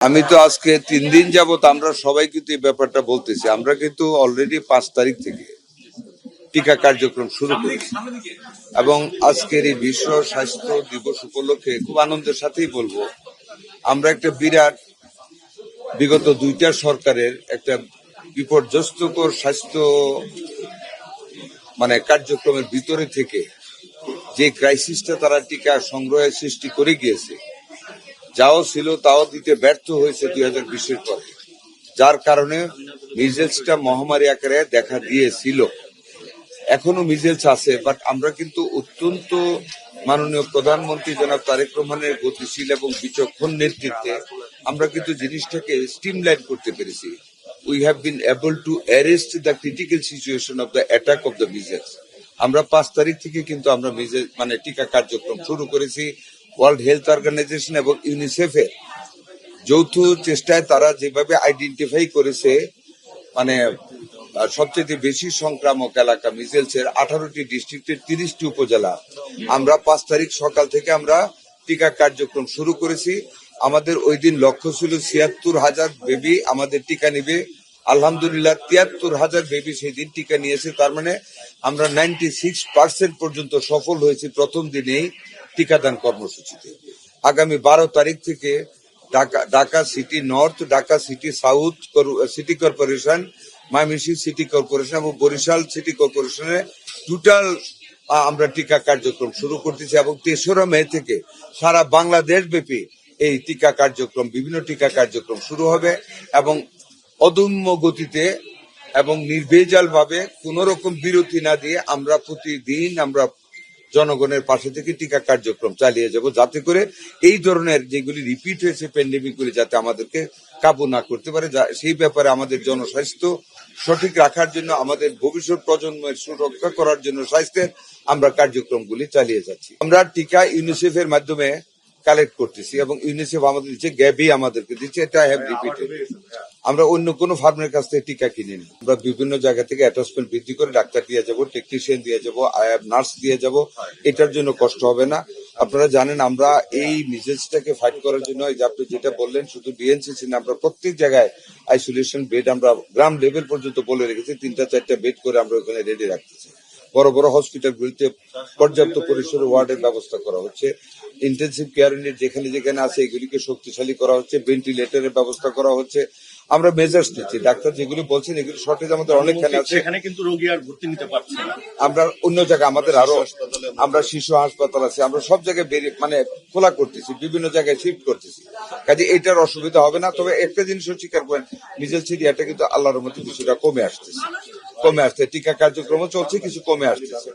আমি তো আজকে 3 দিন যাবত আমরা সবাই কিন্তু এই ব্যাপারটা বলতেছি। আমরা কিন্তু অলরেডি 5 তারিখ থেকে টিকা কার্যক্রম শুরু করেছি এবং আজকের এই বিশ্ব স্বাস্থ্য দিবস উপলক্ষে খুব আনন্দের সাথেই বলবো, আমরা একটা বিরাট বিগত 2টা সরকারের একটা বিপর্যস্তকর স্বাস্থ্য কার্যক্রমের ভিতরে থেকে যে ক্রাইসিসটা তারা টিকা সংগ্রহের সৃষ্টি করে গিয়েছে, যাও ছিল তাও দিতে ব্যর্থ হয়েছে 2020-এর পরে, যার কারণে মিজেলসটা মহামারী আকারে দেখা দিয়েছিল। এখনো মিজেলস আছে, বাট আমরা কিন্তু অত্যন্ত মাননীয় প্রধানমন্ত্রী জনাব তারেক রহমানের গতিশীল এবং বিচক্ষণ নেতৃত্বে আমরা কিন্তু জিনিসটাকে স্ট্রিমলাইন করতে পেরেছি। We have been able to arrest the critical situation of the attack of the measles. আমরা 5 তারিখ থেকে কিন্তু আমরা টিকা কার্যক্রম শুরু করেছি। ওয়ার্ল্ড হেলথ অর্গানাইজেশন এবং ইউনিসেফের যৌথ চেষ্টায় তারা যেভাবে আইডেন্টিফাই করেছে সবচেয়ে বেশি সংক্রামক এলাকা মিজেলসের 18টি ডিস্ট্রিক্টের 30টি উপজেলা, আমরা 5 তারিখ সকাল থেকে আমরা টিকা কার্যক্রম শুরু করেছি। আমাদের ওই দিন লক্ষ্য ছিল 76,000 বেবি আমাদের টিকা নিবে। আলহামদুলিল্লাহ 73,000 বেবি সেই দিন টিকা নিয়েছে। তার মানে আমরা 96% পর্যন্ত সফল হয়েছি প্রথম দিনেই টিকাদান কর্মসূচিতে। আগামী 12 তারিখ থেকে Dhaka city north, Dhaka city south city corporation, Mymensingh city corporation এবং বরিশাল সিটি কর্পোরেশনে টোটাল আমরা টিকা কার্যক্রম শুরু করতেছি এবং 3রা মে থেকে সারা বাংলাদেশ ব্যাপী এই টিকা কার্যক্রম, বিভিন্ন টিকা কার্যক্রম শুরু হবে এবং অদম্য গতিতে এবং নির্ভেজাল ভাবে কোন রকম বিরতি না দিয়ে আমরা প্রতিদিন আমরা জনগণের পাশে থেকে টিকা কার্যক্রম চালিয়ে যাব, যাতে করে এই ধরনের যেগুলি রিপিট হয়েছে প্যান্ডেমিক গুলি যাতে আমাদেরকে কাবু না করতে পারে। সেই ব্যাপারে আমাদের জনস্বাস্থ্য সঠিক রাখার জন্য, আমাদের ভবিষ্যৎ প্রজন্মের সুরক্ষা করার জন্য স্বাস্থ্যের আমরা কার্যক্রমগুলি চালিয়ে যাচ্ছি। আমরা টিকা ইউনিসেফের মাধ্যমে কালেক্ট করতেছি এবং ইউনিসেফ আমাদের দিচ্ছে, গ্যাবি আমাদেরকে দিচ্ছে। এটা হ্যাভ রিপিটেড, আমরা অন্য কোনো ফার্মের কাছ থেকে টিকা কিনিনি। আমরা বিভিন্ন জায়গা থেকে অ্যাটাচমেন্ট বৃদ্ধি করে ডাক্তার দিয়ে যাবো, টেকনিশিয়ান দিয়ে যাবো, নার্স দিয়ে যাবো, এটার জন্য কষ্ট হবে না। আপনারা জানেন আমরা এই মিজেলসটাকে ফাইট করার জন্য এই যে আপনি যেটা বললেন, শুধু ডিএনসিসি না, আমরা প্রত্যেক জায়গায় আইসোলেশন বেড আমরা গ্রাম লেভেল পর্যন্ত বলে রেখেছি। 3টা-4টা বেড করে আমরা ওখানে রেডি রাখতেছি। বড় বড় হসপিটালগুলিতে পর্যাপ্ত পরিসরে ওয়ার্ডের ব্যবস্থা করা হচ্ছে। ইন্টেনসিভ কেয়ার ইউনিট যেখানে যেখানে আছে এগুলিকে শক্তিশালী করা হচ্ছে, ভেন্টিলেটরের ব্যবস্থা করা হচ্ছে। আমরা মেজার্স নিচ্ছি। ডাক্তার যেগুলি বলছেন এগুলি শর্টেজ আমাদের অনেকখানে আছে, সেখানে কিন্তু রোগী আর ভর্তি নিতে পারছে না। আমরা অন্য জায়গায় আমাদের আরো আমরা শিশু হাসপাতাল আছে, আমরা সব জায়গায় খোলা করতেছি, বিভিন্ন জায়গায় শিফট করতেছি। কাজে এটার অসুবিধা হবে না। তবে একটা জিনিসও স্বীকার করেন, মিজেলস এরিয়াটা কিন্তু আল্লাহর মধ্যে কিছুটা কমে আসছে। টিকা কার্যক্রমও চলছে, কিছু কমে আসতেছে।